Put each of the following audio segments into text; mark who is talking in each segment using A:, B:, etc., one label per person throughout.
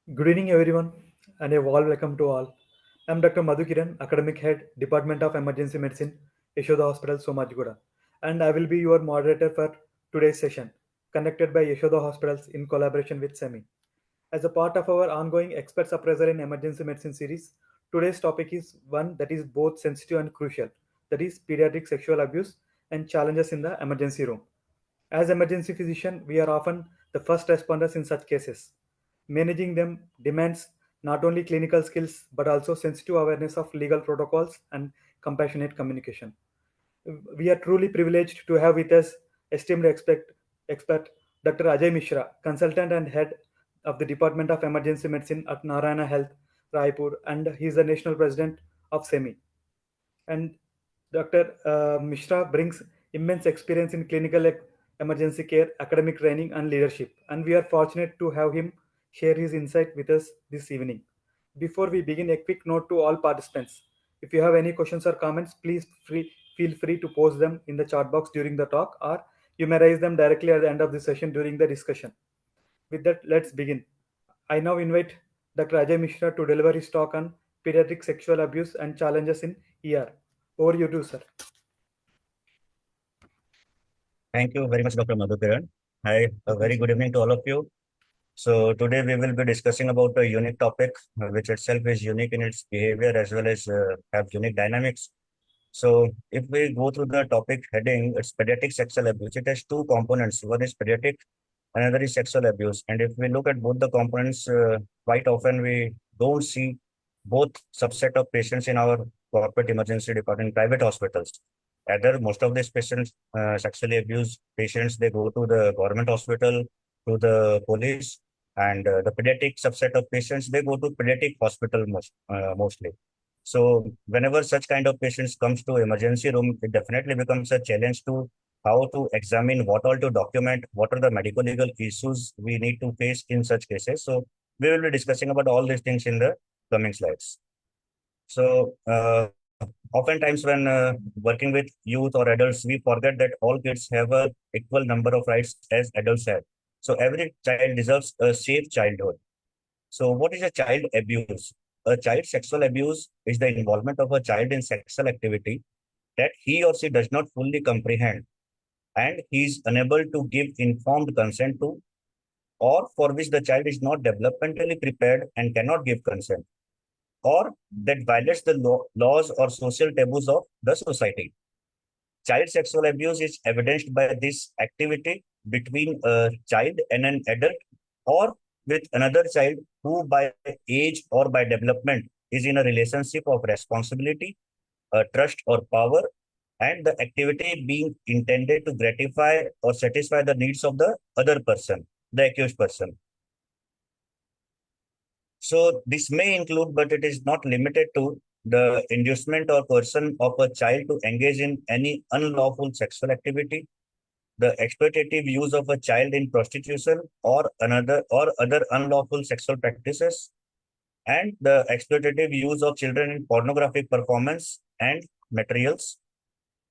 A: Good evening, everyone, and a warm welcome to all. I'm Dr. Madhukiran, Academic Head, Department of Emergency Medicine, Yashoda Hospital, Somajgoda, and I will be your moderator for today's session, conducted by Yashoda Hospitals in collaboration with SEMI. As a part of our ongoing Experts Appraiser in Emergency Medicine series, today's topic is one that is both sensitive and crucial, that is pediatric sexual abuse and challenges in the emergency room. As emergency physician, we are often the first responders in such cases. Managing them demands not only clinical skills but also sensitive awareness of legal protocols and compassionate communication. We are truly privileged to have with us esteemed expert Dr. Ajay Mishra, consultant and head of the Department of Emergency Medicine at Narayana Health, Raipur, and he is the national president of SEMI. And Dr. Mishra brings immense experience in clinical emergency care, academic training, and leadership. And we are fortunate to have him share his insight with us this evening. Before we begin, a quick note to all participants. If you have any questions or comments, please feel free to post them in the chat box during the talk, or you may raise them directly at the end of the session during the discussion. With that, let's begin. I now invite Dr. Ajay Mishra to deliver his talk on pediatric sexual abuse and challenges in ER. Over you too, sir.
B: Thank you very much, Dr. Madhukiran. Hi, a very good evening to all of you. So today we will be discussing about a unique topic, which itself is unique in its behavior as well as have unique dynamics. So if we go through the topic heading, it's pediatric sexual abuse. It has two components. One is pediatric, another is sexual abuse. And if we look at both the components, quite often we don't see both subset of patients in our corporate emergency department, private hospitals. Either most of these patients, sexually abused patients, they go to the government hospital, to the police, and the pediatric subset of patients, they go to pediatric hospital mostly. So whenever such kind of patients comes to emergency room, it definitely becomes a challenge to how to examine, what all to document, what are the medical legal issues we need to face in such cases. So we will be discussing about all these things in the coming slides. So oftentimes when working with youth or adults, we forget that all kids have a equal number of rights as adults have. So every child deserves a safe childhood. So what is a child abuse? A child sexual abuse is the involvement of a child in sexual activity that he or she does not fully comprehend and he is unable to give informed consent to, or for which the child is not developmentally prepared and cannot give consent, or that violates the laws or social taboos of the society. Child sexual abuse is evidenced by this activity between a child and an adult, or with another child who, by age or by development, is in a relationship of responsibility, trust, or power, and the activity being intended to gratify or satisfy the needs of the other person, the accused person. So this may include, but it is not limited to, the inducement or coercion of a child to engage in any unlawful sexual activity, the exploitative use of a child in prostitution or another or other unlawful sexual practices, and the exploitative use of children in pornographic performance and materials.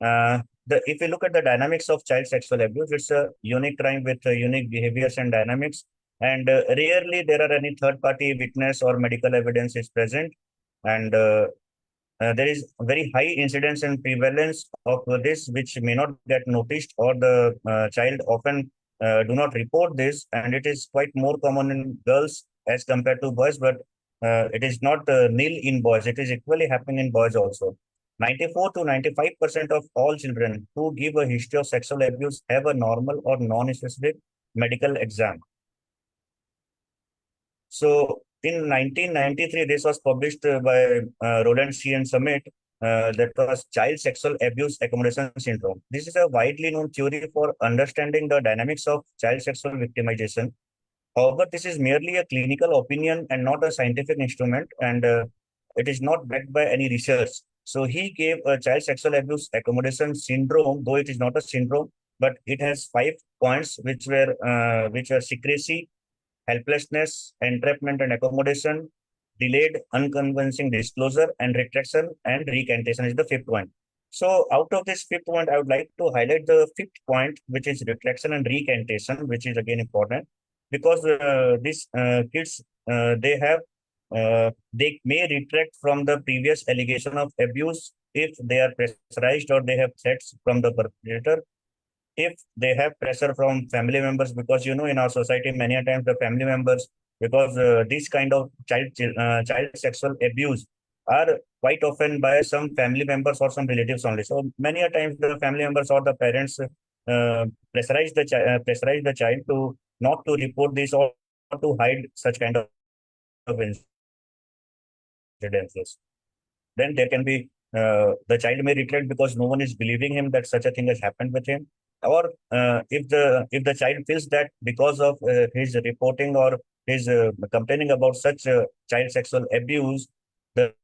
B: If you look at the dynamics of child sexual abuse, it's a unique crime with unique behaviors and dynamics. And rarely there are any third-party witness or medical evidence is present. And there is very high incidence and prevalence of this, which may not get noticed, or the child often do not report this. And it is quite more common in girls as compared to boys, but it is not nil in boys. It is equally happening in boys also. 94 to 95% of all children who give a history of sexual abuse have a normal or non-specific medical exam. So in 1993, this was published by Roland C. and Summit. That was child sexual abuse accommodation syndrome. This is a widely known theory for understanding the dynamics of child sexual victimization. However, this is merely a clinical opinion and not a scientific instrument, and it is not backed by any research. So he gave a child sexual abuse accommodation syndrome, though it is not a syndrome, but it has 5 points, which were secrecy, helplessness, entrapment and accommodation, delayed unconvincing disclosure, and retraction and recantation is the fifth point. So out of this fifth point, I would like to highlight the fifth point, which is retraction and recantation, which is again important because these kids they may retract from the previous allegation of abuse if they are pressurized or they have threats from the perpetrator, if they have pressure from family members, because in our society many a times the family members, because this kind of child sexual abuse are quite often by some family members or some relatives only. So many a times the family members or the parents pressurize the child to not to report this or to hide such kind of incidences. Then there can be the child may retract because no one is believing him that such a thing has happened with him, or if the child feels that because of his reporting or his complaining about such child sexual abuse, the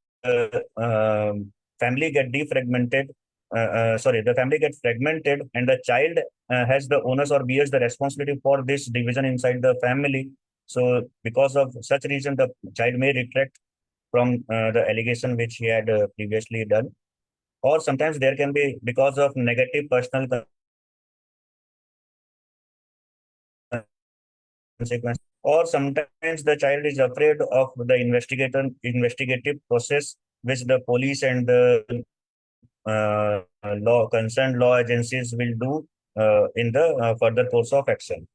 B: family get defragmented. The family gets fragmented, and the child has the onus or bears the responsibility for this division inside the family. So, because of such reason, the child may retract from the allegation which he had previously done, or sometimes there can be because of negative personal consequence, or sometimes the child is afraid of the investigative process which the police and the concerned law agencies will do in the further course of action.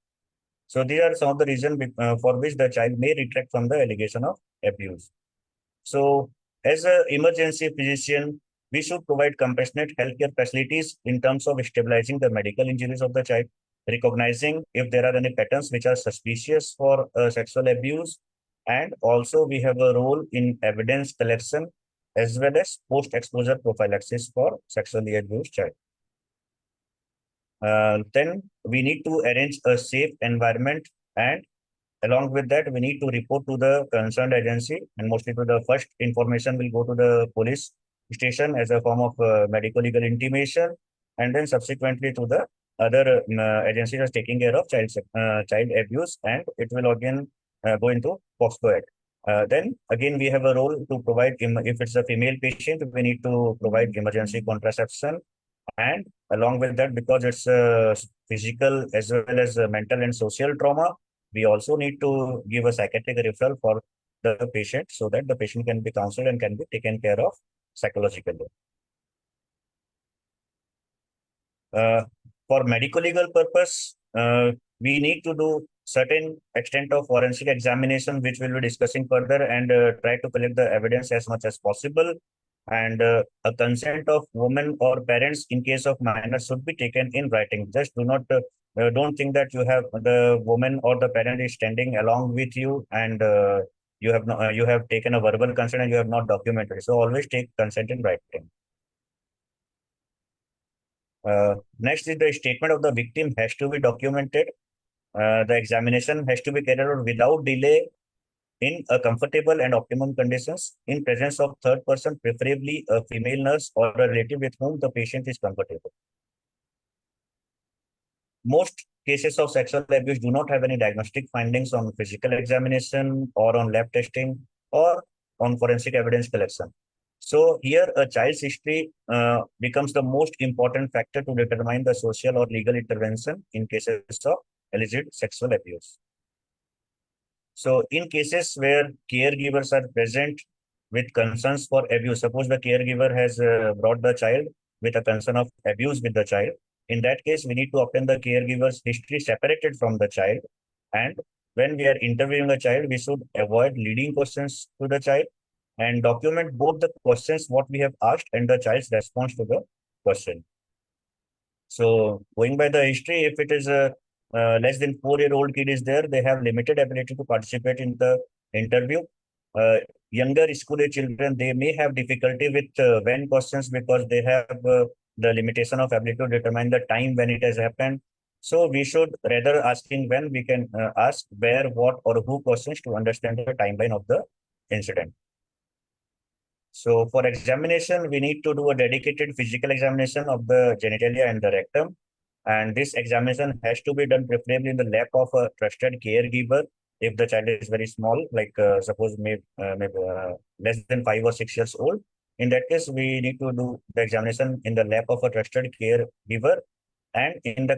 B: So these are some of the reasons for which the child may retract from the allegation of abuse. So, as an emergency physician, we should provide compassionate healthcare facilities in terms of stabilizing the medical injuries of the child, recognizing if there are any patterns which are suspicious for sexual abuse, and also we have a role in evidence collection as well as post-exposure prophylaxis for sexually abused child. Then we need to arrange a safe environment, and along with that, we need to report to the concerned agency, and mostly to the first information will go to the police station as a form of medical legal intimation, and then subsequently to the other agencies are taking care of child abuse, and it will again go into POCSO Act. Then again, we have a role to provide, if it's a female patient, we need to provide emergency contraception, and along with that, because it's physical as well as mental and social trauma, we also need to give a psychiatric referral for the patient so that the patient can be counseled and can be taken care of psychologically. Uh, for medical legal purpose, we need to do certain extent of forensic examination, which we'll be discussing further, and try to collect the evidence as much as possible. And a consent of women or parents in case of minors should be taken in writing. Just don't think that you have the woman or the parent is standing along with you, and you have taken a verbal consent and you have not documented. So always take consent in writing. Next is the statement of the victim has to be documented. The examination has to be carried out without delay in a comfortable and optimum conditions in presence of third person, preferably a female nurse or a relative with whom the patient is comfortable. Most cases of sexual abuse do not have any diagnostic findings on physical examination or on lab testing or on forensic evidence collection. So here a child's history becomes the most important factor to determine the social or legal intervention in cases of alleged sexual abuse. So in cases where caregivers are present with concerns for abuse, suppose the caregiver has brought the child with a concern of abuse with the child. In that case, we need to obtain the caregiver's history separated from the child. And when we are interviewing a child, we should avoid leading questions to the child and document both the questions what we have asked and the child's response to the question. So going by the history, if it is a less than 4-year-old kid is there, they have limited ability to participate in the interview. Younger school age children, they may have difficulty with when questions because they have the limitation of ability to determine the time when it has happened. So we should rather asking when we can ask where, what, or who questions to understand the timeline of the incident. So for examination, we need to do a dedicated physical examination of the genitalia and the rectum. And this examination has to be done preferably in the lap of a trusted caregiver. If the child is very small, like suppose maybe less than 5 or 6 years old, in that case, we need to do the examination in the lap of a trusted caregiver and in the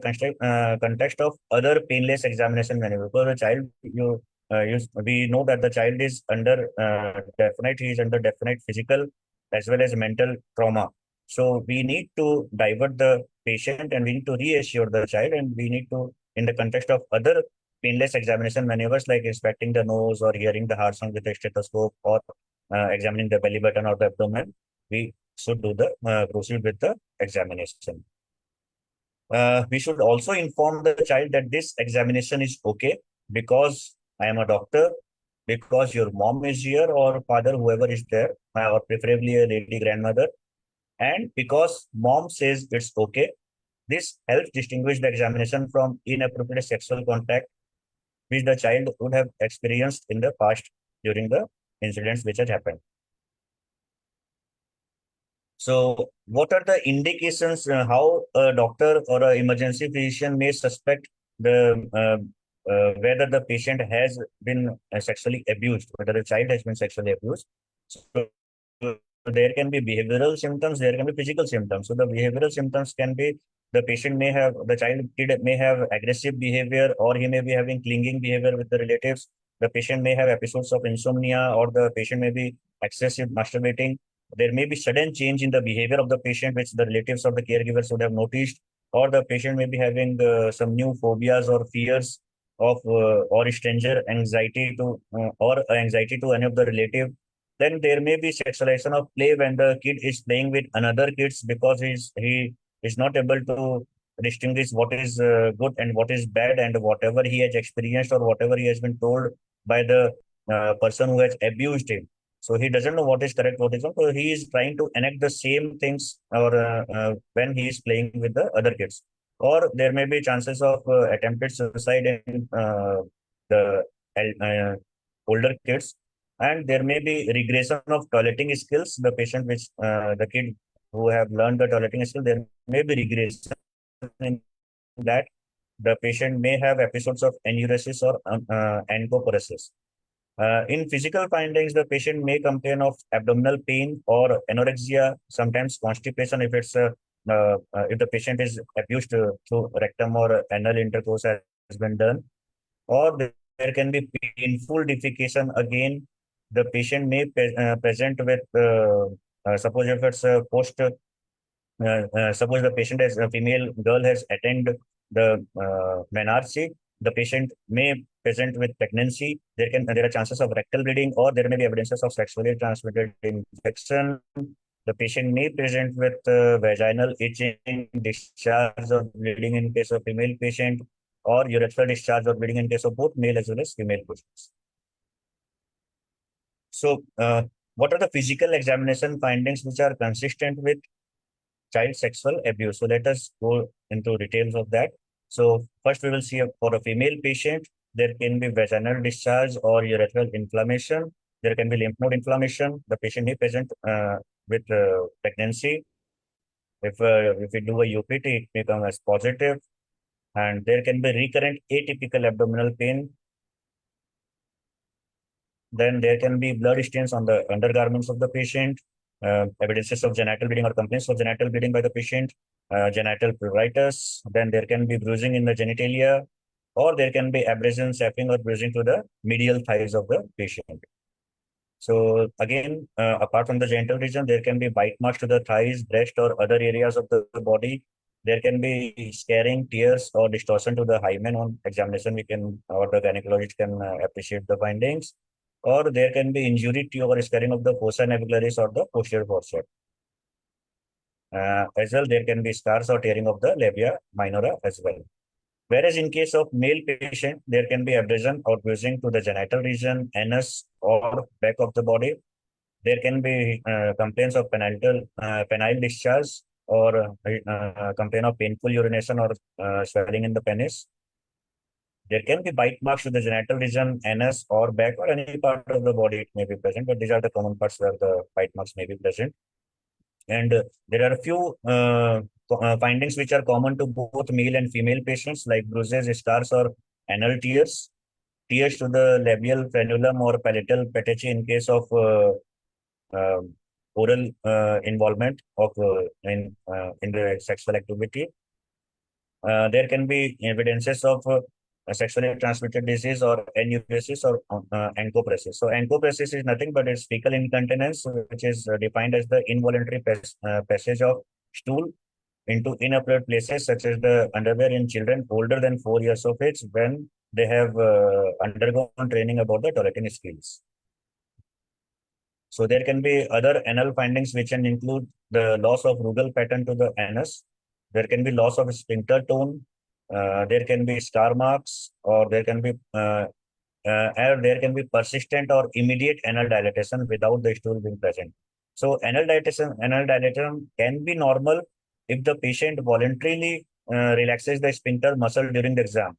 B: context of other painless examination maneuver. Because the child, we know that the child is under he is under definite physical as well as mental trauma. So we need to divert the patient and we need to reassure the child, and we need to, in the context of other painless examination maneuvers like inspecting the nose or hearing the heart sound with a stethoscope or examining the belly button or the abdomen, we should do the proceed with the examination. We should also inform the child that this examination is okay because I am a doctor, because your mom is here or father, whoever is there, or preferably a lady grandmother, and because mom says it's okay. This helps distinguish the examination from inappropriate sexual contact which the child would have experienced in the past during the incidents which had happened. So, what are the indications how a doctor or an emergency physician may suspect the whether the patient has been sexually abused, whether the child has been sexually abused? So, there can be behavioral symptoms, there can be physical symptoms. So, the behavioral symptoms can be the child kid may have aggressive behavior, or he may be having clinging behavior with the relatives. The patient may have episodes of insomnia, or the patient may be excessive masturbating. There may be sudden change in the behavior of the patient, which the relatives or the caregivers would have noticed, or the patient may be having some new phobias or fears of or stranger anxiety to or anxiety to any of the relative. Then there may be sexualization of play when the kid is playing with another kids because he is not able to distinguish what is good and what is bad, and whatever he has experienced or whatever he has been told by the person who has abused him, so he doesn't know what is correct, what is wrong. So he is trying to enact the same things or when he is playing with the other kids. Or there may be chances of attempted suicide in the uh, older kids. And there may be regression of toileting skills. The patient which the kid who have learned the toileting skill, there may be regression in that. The patient may have episodes of enuresis or encopresis. In physical findings, the patient may complain of abdominal pain or anorexia, sometimes constipation if the patient is abused through rectum or anal intercourse has been done, or there can be painful defecation. Again, the patient may present with, suppose if it's a suppose the patient as a female girl has attended the menarche, the patient may present with pregnancy. There are chances of rectal bleeding, or there may be evidences of sexually transmitted infection. The patient may present with vaginal itching, discharge or bleeding in case of female patient, or urethral discharge or bleeding in case of both male as well as female patients. So, what are the physical examination findings which are consistent with child sexual abuse? So let us go into details of that. So first we will see for a female patient, there can be vaginal discharge or urethral inflammation. There can be lymph node inflammation. The patient may present with pregnancy. If we do a UPT, it may come as positive. And there can be recurrent atypical abdominal pain. Then there can be blood stains on the undergarments of the patient, evidences of genital bleeding or complaints of genital bleeding by the patient, genital pruritus. Then there can be bruising in the genitalia, or there can be abrasion, sapping, or bruising to the medial thighs of the patient. So again, apart from the genital region, there can be bite marks to the thighs, breast, or other areas of the body. There can be scarring, tears, or distortion to the hymen. On examination, we can, or the gynecologist can appreciate the findings. Or there can be injury to or scarring of the fossa navigularis or the posterior forceps. As well, there can be scars or tearing of the labia minora as well. Whereas in case of male patient, there can be abrasion or bruising to the genital region, anus, or back of the body. There can be complaints of penile discharge, or complaint of painful urination or swelling in the penis. There can be bite marks to the genital region, anus, or back, or any part of the body it may be present, but these are the common parts where the bite marks may be present. And there are a few findings which are common to both male and female patients, like bruises, scars, or anal tears, tears to the labial frenulum or palatal petache in case of um oral involvement of in the sexual activity. There can be evidences of sexually transmitted disease or enuresis or encopresis. So encopresis is nothing but it's fecal incontinence, which is defined as the involuntary passage of stool into inappropriate places such as the underwear in children older than 4 years of age when they have undergone training about the toileting skills. So there can be other anal findings which can include the loss of rugal pattern to the anus. There can be loss of sphincter tone. There can be star marks, or there can be persistent or immediate anal dilatation without the stool being present. So anal dilatation can be normal if the patient voluntarily relaxes the sphincter muscle during the exam.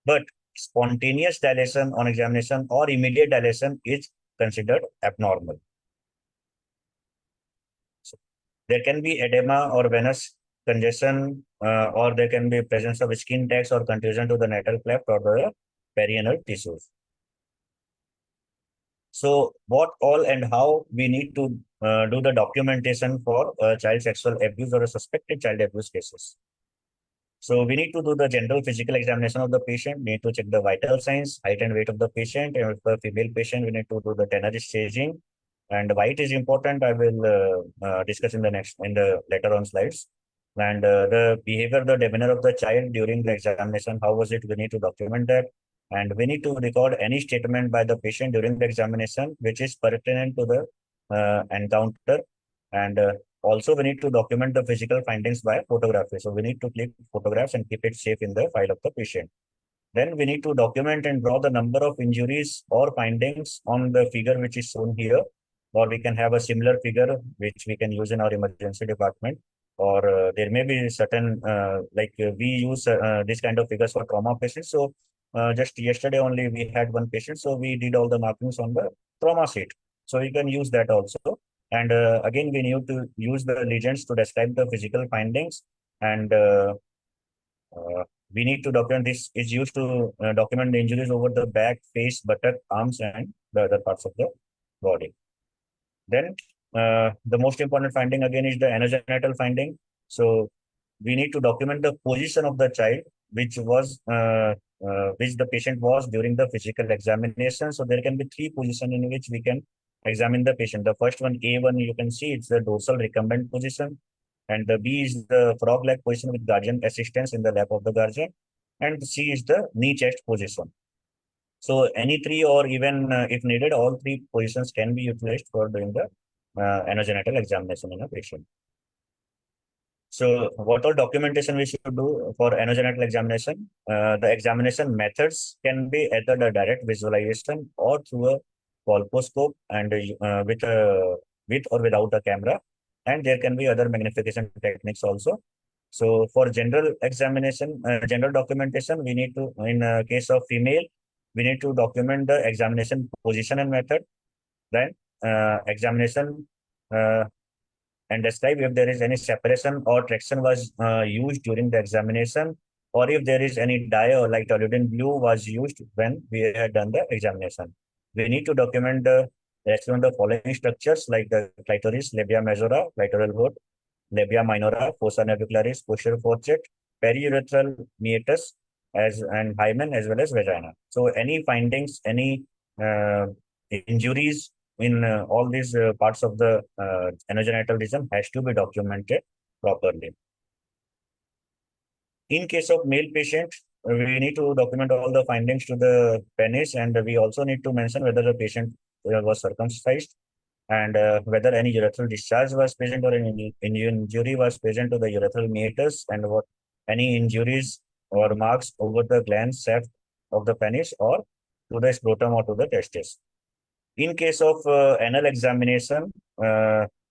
B: But spontaneous dilation on examination or immediate dilation is considered abnormal. So there can be edema or venous congestion, or there can be presence of skin tags or contusion to the natal cleft or the perianal tissues. So, what all and how we need to do the documentation for child sexual abuse or a suspected child abuse cases. So, we need to do the general physical examination of the patient. We need to check the vital signs, height and weight of the patient. And if a female patient, we need to do the tenor staging. And why it is important, I will discuss in the later on slides. And the behavior, the demeanor of the child during the examination, how was it? We need to document that. And we need to record any statement by the patient during the examination, which is pertinent to the encounter. And also, we need to document the physical findings by photography. So we need to click photographs and keep it safe in the file of the patient. Then we need to document and draw the number of injuries or findings on the figure which is shown here, or we can have a similar figure which we can use in our emergency department. Or there may be certain, we use this kind of figures for trauma patients. So just yesterday only we had one patient, so we did all the markings on the trauma sheet. So you can use that also. And again, we need to use the legends to describe the physical findings. And uh, we need to document this is used to document the injuries over the back, face, buttock, arms, and the other parts of the body. Then the most important finding again is the anogenital finding. So we need to document the position of the child, which the patient was during the physical examination. So there can be three positions in which we can examine the patient. The first one, A1, you can see it's the dorsal recumbent position. And the B is the frog-leg position with guardian assistance in the lap of the guardian. And C is the knee chest position. So any three, or even if needed, all three positions can be utilized for doing the anogenital examination in a patient. So what all documentation we should do for anogenital examination? The examination methods can be either a direct visualization or through a colposcope and with or without a camera. And there can be other magnification techniques also. So for general examination, general documentation, we need to, in case of female, we need to document the examination position and method, then examination and describe if there is any separation or traction was used during the examination, or if there is any dye or like toluene blue was used when we had done the examination. We need to document the following structures like the clitoris, labia majora, clitoral hood, labia minora, fossa navicularis, posterior forceps, periurethral meatus, and hymen as well as vagina. So any findings, any uh, injuries in all these parts of the anogenital region has to be documented properly. In case of male patient, we need to document all the findings to the penis, and we also need to mention whether the patient was circumcised, and whether any urethral discharge was present or any injury was present to the urethral meatus, and what any injuries or marks over the gland shaft of the penis or to the scrotum or to the testis. In case of anal examination,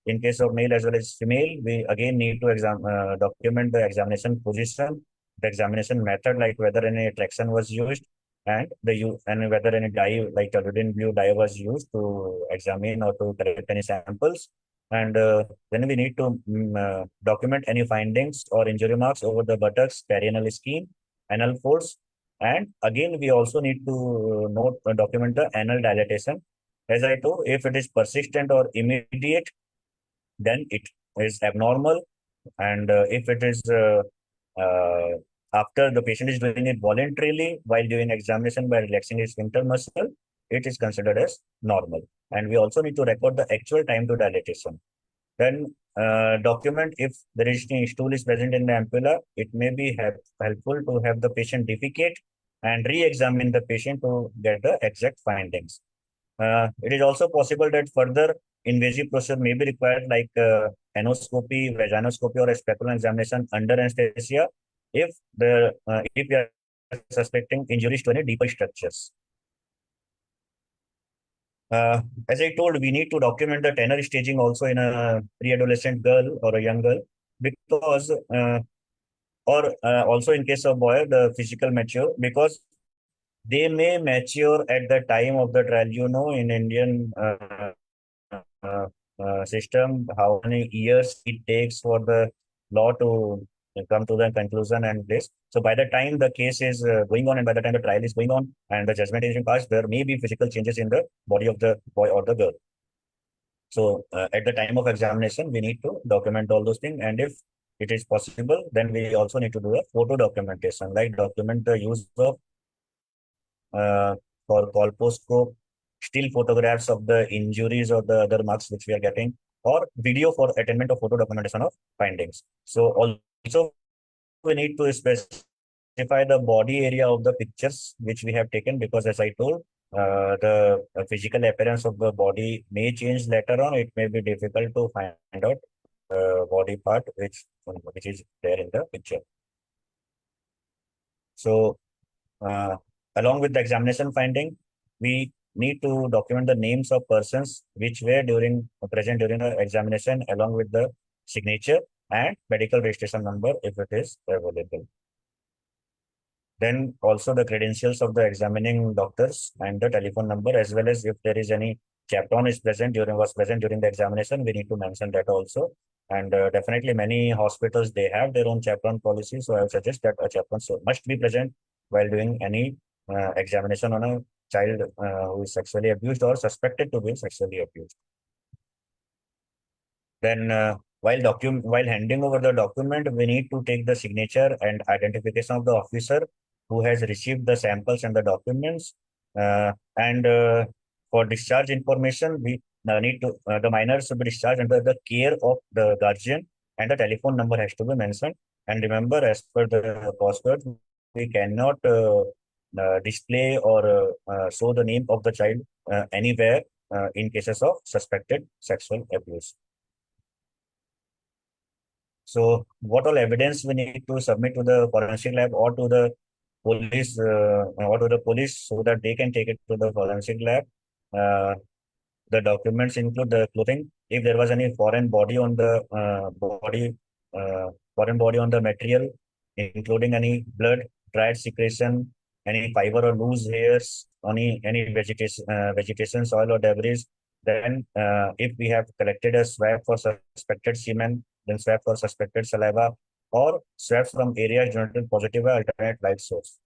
B: in case of male as well as female, we again need to document the examination position, the examination method, like whether any traction was used, and whether any dye like toluene blue dye was used to examine or to collect any samples. And then we need to document any findings or injury marks over the buttocks, perianal skin, anal folds, and again we also need to document the anal dilatation. As I told, if it is persistent or immediate, then it is abnormal. And if it is after the patient is doing it voluntarily while doing examination by relaxing his sphincter muscle, it is considered as normal. And we also need to record the actual time to dilatation. Then document if there is any stool is present in the ampulla. It may be helpful to have the patient defecate and re-examine the patient to get the exact findings. It is also possible that further invasive procedure may be required, like anoscopy, vaginoscopy, or a speculum examination under anesthesia, if we are suspecting injuries to any deeper structures. Uh, as I told, we need to document the tenor staging also in a pre-adolescent girl or a young girl, because or also in case of boy, the physical mature, because they may mature at the time of the trial. You know, in Indian system, how many years it takes for the law to come to the conclusion and this. So by the time the case is going on and by the time the trial is going on and the judgment is being passed, there may be physical changes in the body of the boy or the girl. So at the time of examination, we need to document all those things. And if it is possible, then we also need to do a photo documentation, like document the use of for colposcope, still photographs of the injuries or the other marks which we are getting, or video for attainment of photo documentation of findings. So also we need to specify the body area of the pictures which we have taken, because as I told, the physical appearance of the body may change later on. It may be difficult to find out body part which is there in the picture. So uh, along with the examination finding, we need to document the names of persons which were present during the examination, along with the signature and medical registration number if it is available. Then also the credentials of the examining doctors and the telephone number, as well as if there is any chaperone was present during the examination, we need to mention that also. And definitely many hospitals, they have their own chaperone policy. So I would suggest that a chaperone must be present while doing any examination on a child who is sexually abused or suspected to be sexually abused. Then while handing over the document, we need to take the signature and identification of the officer who has received the samples and the documents. And for discharge information, we need to the minor should be discharged under the care of the guardian, and the telephone number has to be mentioned. And remember, as per the postcode, we cannot display or show the name of the child anywhere in cases of suspected sexual abuse. So what all evidence we need to submit to the forensic lab or to the police so that they can take it to the forensic lab. Uh, the documents include the clothing. If there was any foreign body on the material, including any blood, dried secretion, any fiber or loose hairs, any vegetation, soil or debris. Then, if we have collected a swab for suspected semen, then swab for suspected saliva, or swabs from areas denoted positive by alternate light source.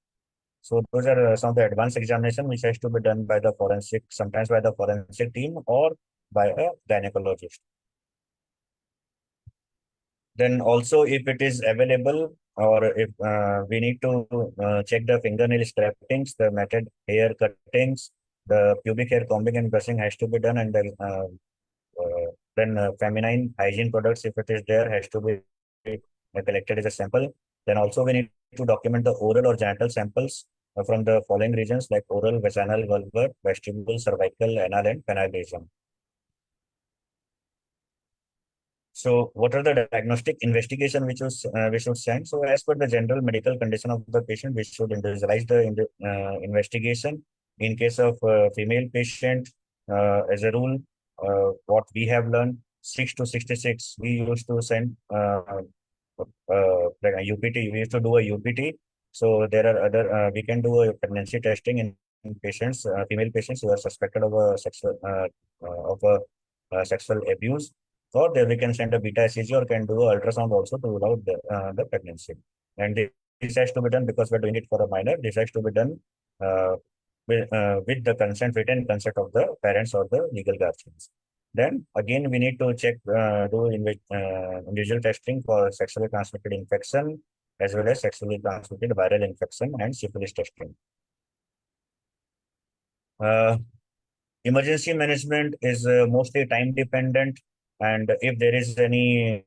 B: So those are some of the advanced examination which has to be done by the forensic, sometimes by the forensic team or by a gynecologist. Then also, if it is available, or if we need to check the fingernail scrapings, the matted hair cuttings, the pubic hair combing and brushing has to be done, and then feminine hygiene products, if it is there, has to be collected as a sample. Then also we need to document the oral or genital samples from the following regions, like oral, vaginal, vulvar, vestibule, cervical, anal, and penile region. So what are the diagnostic investigation which we should send? So as per the general medical condition of the patient, we should individualize the investigation. In case of female patient, as a rule, what we have learned, 6 to 66, we used to send like a UPT. We used to do a UPT. So there are other, we can do a pregnancy testing in patients, female patients who are suspected of a sexual abuse, or there we can send a beta ECG or can do a ultrasound also to rule out the pregnancy. And this has to be done because we're doing it for a minor. This has to be done uh, with the consent, written consent of the parents or the legal guardians. Then again, we need to check, do individual testing for sexually transmitted infection, as well as sexually transmitted viral infection and syphilis testing. Uh, Emergency management is mostly time dependent, and if there is any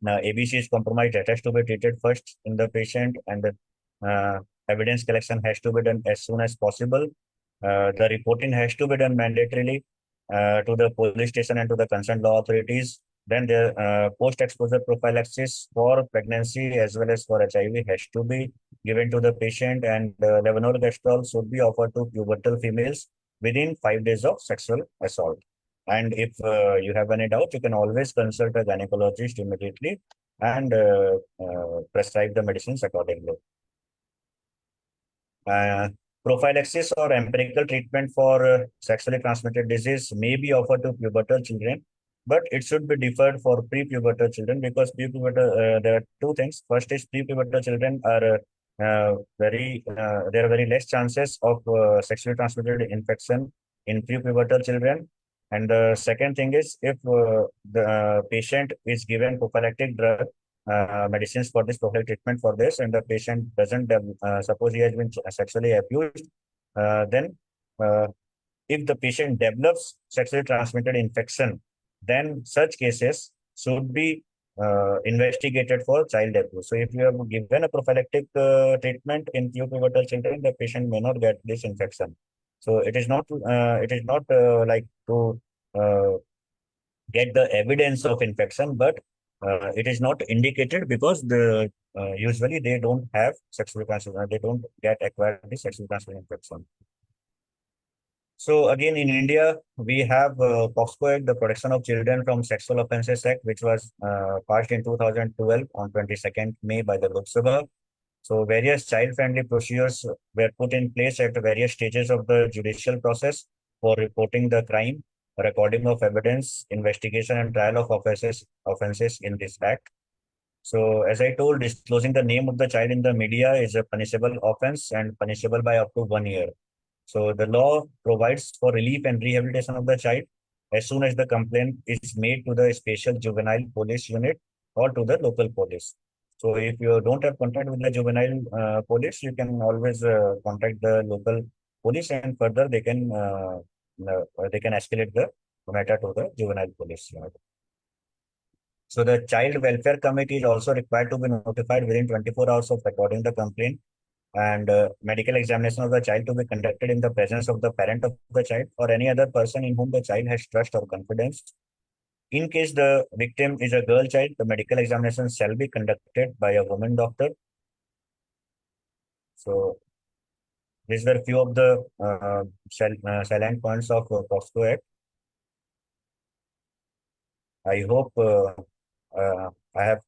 B: ABC is compromised, that has to be treated first in the patient, and uh, evidence collection has to be done as soon as possible. The reporting has to be done mandatorily to the police station and to the concerned law authorities. Then the post-exposure prophylaxis for pregnancy as well as for HIV has to be given to the patient, and levonorgestrel should be offered to pubertal females within 5 days of sexual assault. And if you have any doubt, you can always consult a gynecologist immediately and prescribe the medicines accordingly. Uh, Prophylaxis or empirical treatment for sexually transmitted disease may be offered to pubertal children, but it should be deferred for pre-pubertal children because there are two things. First is pre-pubertal children are there are very less chances of sexually transmitted infection in pre-pubertal children. And the second thing is if the patient is given prophylactic drug medicines for this prophylactic treatment for this, and the patient doesn't suppose he has been sexually abused, then if the patient develops sexually transmitted infection, then such cases should be investigated for child abuse. So if you have given a prophylactic treatment in pubertal children, the patient may not get this infection. So it is not like to uh, get the evidence of infection, but it is not indicated because usually they don't have sexually transmitted, they don't get acquired the sexually transmitted infection. So again, in India, we have POCSO Act, the Protection of Children from Sexual Offences Act, which was passed in 2012 on 22nd May by the Lok Sabha. So various child-friendly procedures were put in place at various stages of the judicial process for reporting the crime, recording of evidence, investigation and trial of offenses in this act. So as I told, disclosing the name of the child in the media is a punishable offense and punishable by up to 1 year. So the law provides for relief and rehabilitation of the child as soon as the complaint is made to the special juvenile police unit or to the local police. So if you don't have contact with the juvenile police, you can always contact the local police, and further they can escalate the matter to the juvenile police unit. So the child welfare committee is also required to be notified within 24 hours of recording the complaint, and medical examination of the child to be conducted in the presence of the parent of the child or any other person in whom the child has trust or confidence. In case the victim is a girl child, the medical examination shall be conducted by a woman doctor. So these were few of the salient points of POCSO Act. I hope I have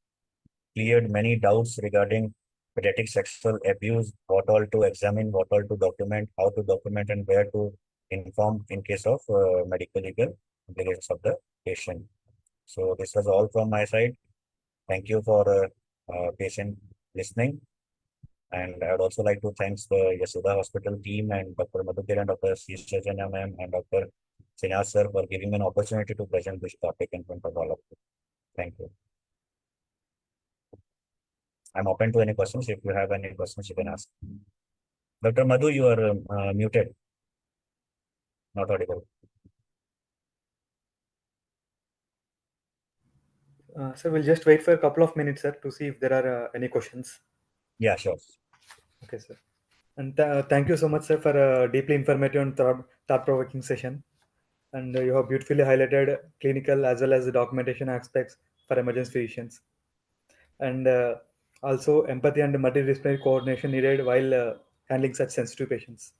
B: cleared many doubts regarding pediatric sexual abuse, what all to examine, what all to document, how to document, and where to inform in case of medical legal implications of the patient. So this was all from my side. Thank you for patient listening. And I would also like to thank the Yashoda Hospital team and Dr. Madhukar and Dr. C. Sajana ma'am and Dr. Sinha sir for giving me an opportunity to present this topic in front of all of you. Thank you. I'm open to any questions. If you have any questions, you can ask. Dr. Madhu, you are muted, not audible.
A: So we'll just wait for a couple of minutes, sir, to see if there are any questions.
B: Yeah, sure.
A: Okay, sir. And thank you so much, sir, for a deeply informative and thought-provoking session. And you have beautifully highlighted clinical as well as the documentation aspects for emergency physicians. And also empathy and multidisciplinary coordination needed while handling such sensitive patients.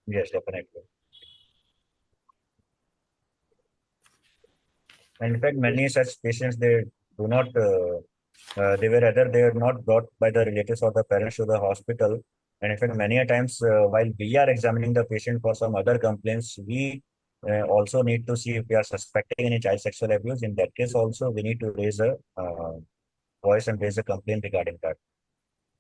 B: Yes, definitely. And in fact, many such patients, they do not, they are not brought by the relatives or the parents to the hospital. And in fact, many a times, while we are examining the patient for some other complaints, we also need to see if we are suspecting any child sexual abuse. In that case, also, we need to raise a voice and raise a complaint regarding that.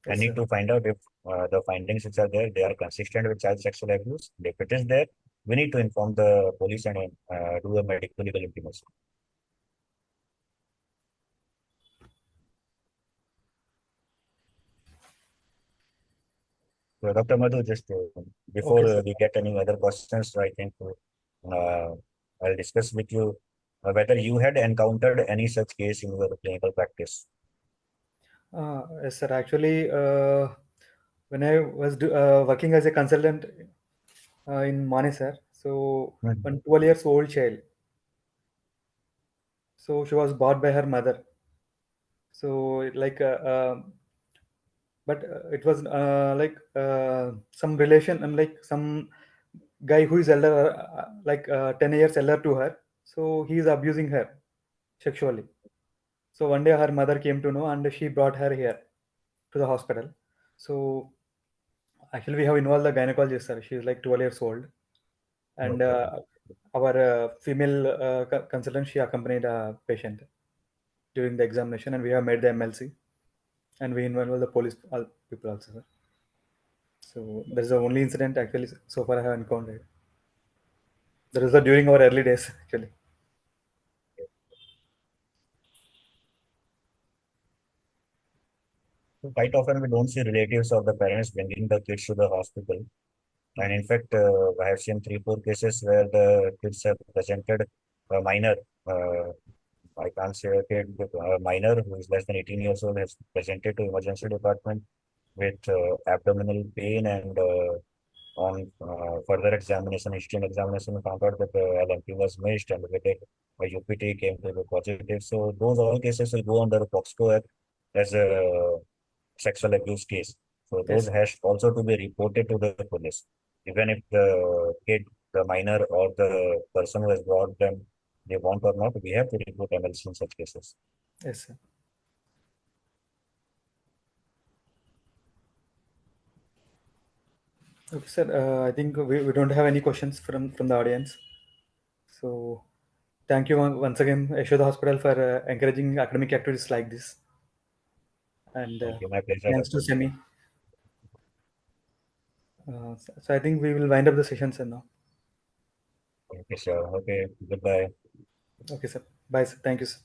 B: I
A: Yes,
B: need
A: sir.
B: to find out if the findings which are there, they are consistent with child sexual abuse. If it is there, we need to inform the police and do a medical legal intimation. So, Dr. Madhu, just before
A: Okay, sir.
B: we get any other questions, I think I'll discuss with you whether you had encountered any such case in your clinical practice.
A: Yes, sir. Actually, when I was working as a consultant in Mane, sir, so
B: Mhm.
A: one 12 years old child, so she was bought by her mother. So but it was some relation and like some guy who is elder, 10 years elder to her. So he is abusing her sexually. So one day her mother came to know and she brought her here to the hospital. So actually we have involved the gynecologist, sir. She is like 12 years old. And
B: Okay.
A: our female consultant, she accompanied a patient during the examination and we have made the MLC and we involved the police people also, sir. So that is the only incident actually so far I have encountered. That is the during our early days actually.
B: So quite often we don't see relatives or the parents bringing the kids to the hospital. And in fact, I have seen three, four cases where the kids have presented a minor. Uh, I can't say a kid, but a minor who is less than 18 years old has presented to emergency department with abdominal pain and on further examination, history and examination, we found out that the LMP was missed and the UPT came to be positive. So those all cases will go under the POCSO Act as a sexual abuse case. So those
A: Yes,
B: has also to be reported to the police. Even if the kid, the minor or the person who has brought them, they want or not, we have to report MLC in such cases.
A: yes, sir. Okay, sir. I think we don't have any questions from the audience. So thank you once again, Yashoda Hospital, for encouraging academic activities like this. And
B: Thank you. My pleasure,
A: thanks to
B: Dr.
A: Semi. So I think we will wind up the session, sir, now.
B: Okay, sure. Okay, goodbye.
A: Okay, sir. Bye, sir. Thank you, sir.